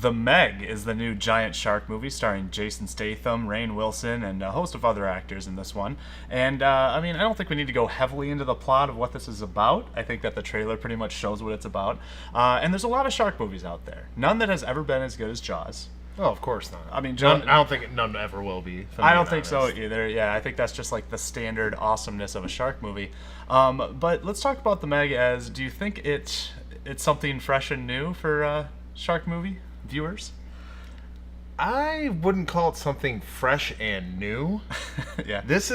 The Meg is the new giant shark movie starring Jason Statham, Rainn Wilson, and a host of other actors in this one. And, I mean, I don't think we need to go heavily into the plot of what this is about. I think that the trailer pretty much shows what it's about. And there's a lot of shark movies out there. None that has ever been as good as Jaws. Oh, of course not. I mean, I don't think none ever will be. I don't think so either. Yeah, I think that's just like the standard awesomeness of a shark movie. But let's talk about The Meg. As do you think it's something fresh and new for shark movie viewers? I wouldn't call it something fresh and new. Yeah. This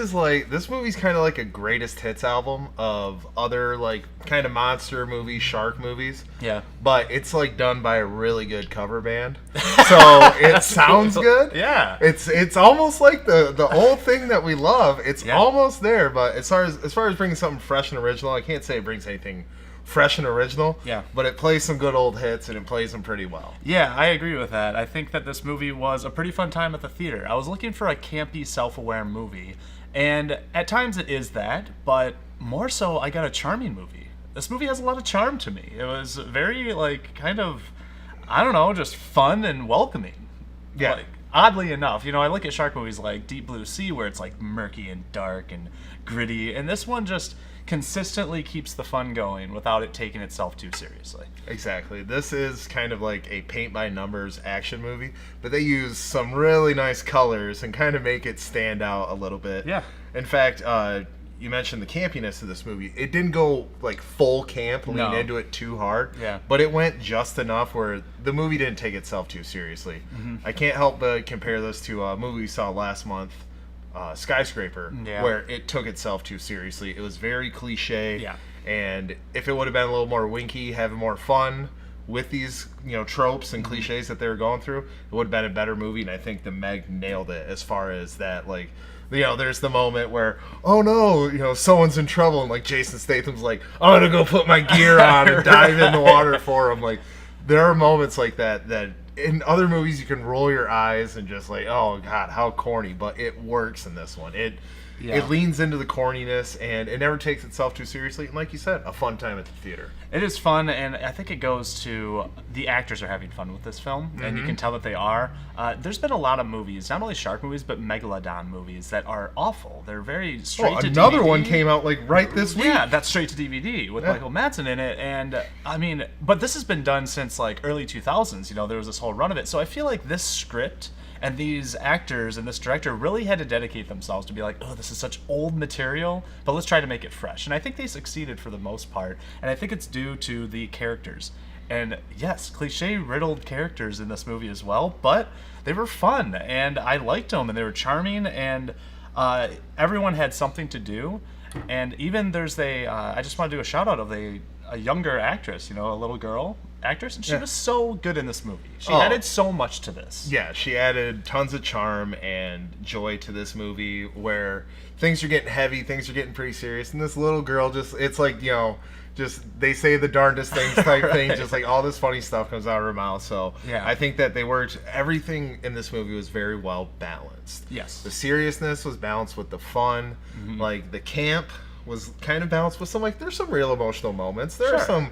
movie's kind of like a greatest hits album of other like kind of monster movies, shark movies. Yeah. But it's like done by a really good cover band. So it sounds good. Yeah. It's almost like the old thing that we love. It's Yeah. almost there, but as far as bringing something fresh and original, I can't say it brings anything fresh and original. Yeah. But it plays some good old hits and it plays them pretty well. Yeah, I agree with that. I think that this movie was a pretty fun time at the theater. I was looking for a campy, self-aware movie, and at times it is that, but more so I got a charming movie. This movie has a lot of charm to me. It was very, like, kind of, I don't know, just fun and welcoming. Yeah. Like, oddly enough, I look at shark movies like Deep Blue Sea, where it's like murky and dark and gritty, and this one just consistently keeps the fun going without it taking itself too seriously. Exactly. This is kind of like a paint-by-numbers action movie, but they use some really nice colors and kind of make it stand out a little bit. Yeah. In fact, you mentioned the campiness of this movie. It didn't go like full camp, lean into it too hard. Yeah. But it went just enough where the movie didn't take itself too seriously. Mm-hmm. I can't help but compare this to a movie we saw last month, Skyscraper, where it took itself too seriously. It was very cliche. Yeah. And if it would have been a little more winky, having more fun with these, tropes and cliches that they were going through, it would have been a better movie. And I think The Meg nailed it as far as that, like, there's the moment where, oh no, someone's in trouble, and like Jason Statham's like, I'm gonna go put my gear on and dive in the water for him. Like, there are moments like that in other movies you can roll your eyes and just like, oh god, how corny, but it works in this one. It leans into the corniness and it never takes itself too seriously. And like you said, a fun time at the theater. It is fun, and I think it goes to the actors are having fun with this film, and you can tell that they are. There's been a lot of movies, not only shark movies, but Megalodon movies that are awful. They're very straight to DVD. Another one came out like right this week. Yeah, that's straight to DVD with Michael Madsen in it, and I mean, but this has been done since like early 2000s. There was this whole run of it, so I feel like this script and these actors and this director really had to dedicate themselves to be like, oh, this is such old material, but let's try to make it fresh. And I think they succeeded for the most part, and I think it's due to the characters. And yes, cliche-riddled characters in this movie as well, but they were fun, and I liked them, and they were charming, and everyone had something to do. And even there's I just want to do a shout-out of a younger actress, a little girl actress, and she was so good in this movie. She added so much to this. Yeah, she added tons of charm and joy to this movie where things are getting heavy, things are getting pretty serious, and this little girl it's like, just they say the darndest things type thing, just like all this funny stuff comes out of her mouth. So yeah. I think that everything in this movie was very well balanced. Yes. The seriousnness was balanced with the fun, like the camp was kind of balanced with there's some real emotional moments. There are some,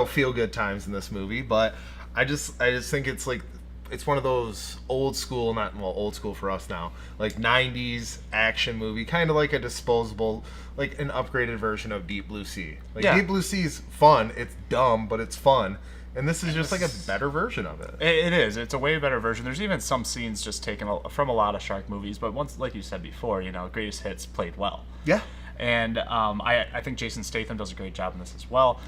feel good times in this movie, but I just think it's like, it's one of those old school for us now, like 90s action movie, kind of like a disposable, like an upgraded version of Deep Blue Sea. Like Deep Blue Sea's fun, it's dumb, but it's fun. And this is just like a better version of it. It is. It's a way better version. There's even some scenes just taken from a lot of shark movies, but once, like you said before, Greatest Hits played well. Yeah. And I think Jason Statham does a great job in this as well.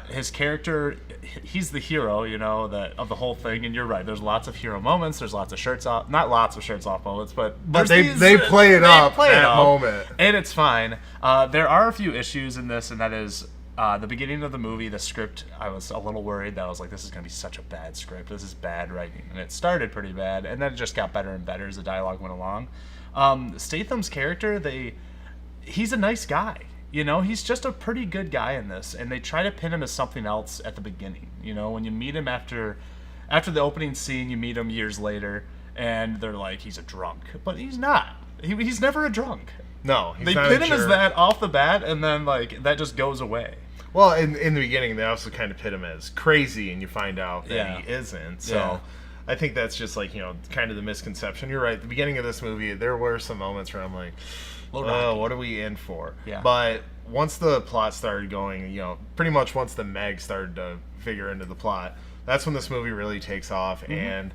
His character, he's the hero, of the whole thing. And you're right. There's lots of hero moments. There's lots of not lots of shirts off moments, but they play it up that moment, and it's fine. There are a few issues in this, and that is the beginning of the movie. The script, I was a little worried that I was like, this is going to be such a bad script. This is bad writing, and it started pretty bad, and then it just got better and better as the dialogue went along. Statham's character, he's a nice guy. He's just a pretty good guy in this, and they try to pin him as something else at the beginning. When you meet him after the opening scene, you meet him years later, and they're like, he's a drunk. But he's not. He's never a drunk. No, they pin him as that off the bat, and then that just goes away. Well, in the beginning, they also kind of pit him as crazy, and you find out that he isn't. So I think that's just like, kind of the misconception. You're right. At the beginning of this movie, there were some moments where I'm like, oh, what are we in for? Yeah. But once the plot started going, pretty much once the Meg started to figure into the plot, that's when this movie really takes off. Mm-hmm. And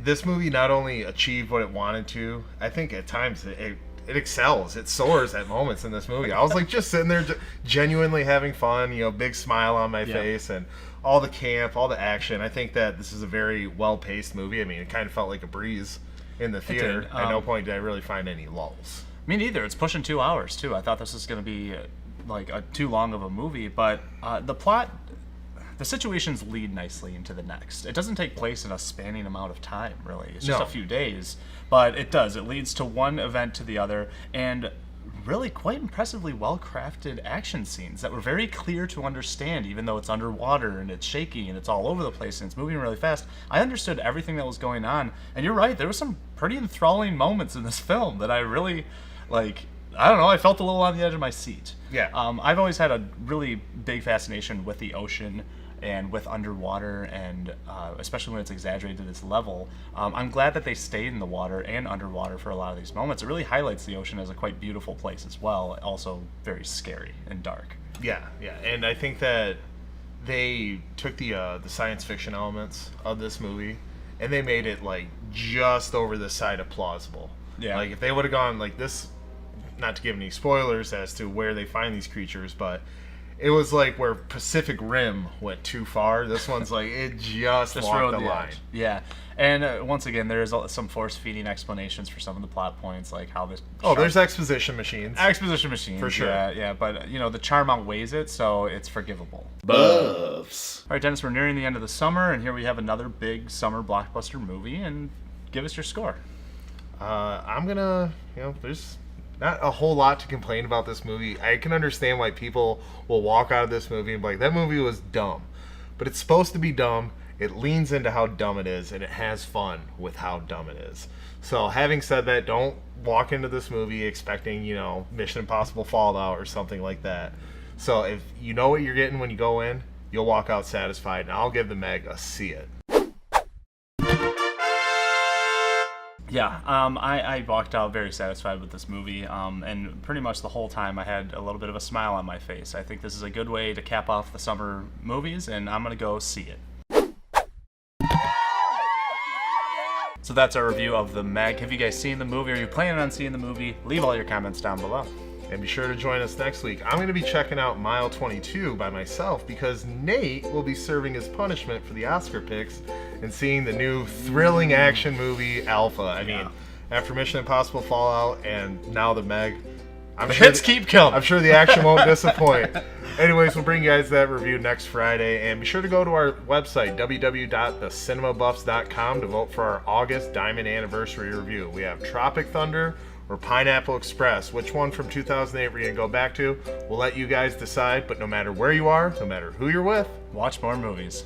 this movie not only achieved what it wanted to, I think at times it excels. It soars at moments in this movie. I was like just sitting there genuinely having fun, big smile on my face, and all the camp, all the action. I think that this is a very well-paced movie. I mean, it kind of felt like a breeze in the theater. At no point did I really find any lulls. Me neither. It's pushing 2 hours, too. I thought this was going to be too long of a movie, but the plot, the situations lead nicely into the next. It doesn't take place in a spanning amount of time, really. It's just a few days, but it does. It leads to one event to the other, and really quite impressively well-crafted action scenes that were very clear to understand, even though it's underwater and it's shaky and it's all over the place and it's moving really fast. I understood everything that was going on, and you're right, there were some pretty enthralling moments in this film that I really, I don't know, I felt a little on the edge of my seat. Yeah. I've always had a really big fascination with the ocean and with underwater, and especially when it's exaggerated to this level. I'm glad that they stayed in the water and underwater for a lot of these moments. It really highlights the ocean as a quite beautiful place as well, also very scary and dark. Yeah, and I think that they took the science fiction elements of this movie and they made it just over the side of plausible. Yeah. If they would have gone like this, not to give any spoilers as to where they find these creatures, but it was like where Pacific Rim went too far. This one's it just walked the line. Edge. Yeah, and once again, there is some force-feeding explanations for some of the plot points, like how this. There's exposition machines. Exposition machines, for sure. Yeah, but the charm outweighs it, so it's forgivable. Buffs. All right, Dennis, we're nearing the end of the summer, and here we have another big summer blockbuster movie. And give us your score. I'm gonna, there's not a whole lot to complain about this movie. I can understand why people will walk out of this movie and be like, that movie was dumb. But it's supposed to be dumb. It leans into how dumb it is, and it has fun with how dumb it is. So having said that, don't walk into this movie expecting, Mission Impossible Fallout or something like that. So if you know what you're getting when you go in, you'll walk out satisfied, and I'll give the Meg a see it. Yeah, I walked out very satisfied with this movie, and pretty much the whole time I had a little bit of a smile on my face. I think this is a good way to cap off the summer movies, and I'm going to go see it. So that's our review of The Meg. Have you guys seen the movie? Are you planning on seeing the movie? Leave all your comments down below. And be sure to join us next week. I'm going to be checking out Mile 22 by myself because Nate will be serving his punishment for the Oscar picks and seeing the new thrilling action movie Alpha. I mean, after Mission Impossible Fallout and now The Meg, the hits keep coming. I'm sure the action won't disappoint. Anyways, we'll bring you guys that review next Friday. And be sure to go to our website, www.thecinemabufffs.com, to vote for our August Diamond Anniversary review. We have Tropic Thunder or Pineapple Express. Which one from 2008 we're going to go back to? We'll let you guys decide, but no matter where you are, no matter who you're with, watch more movies.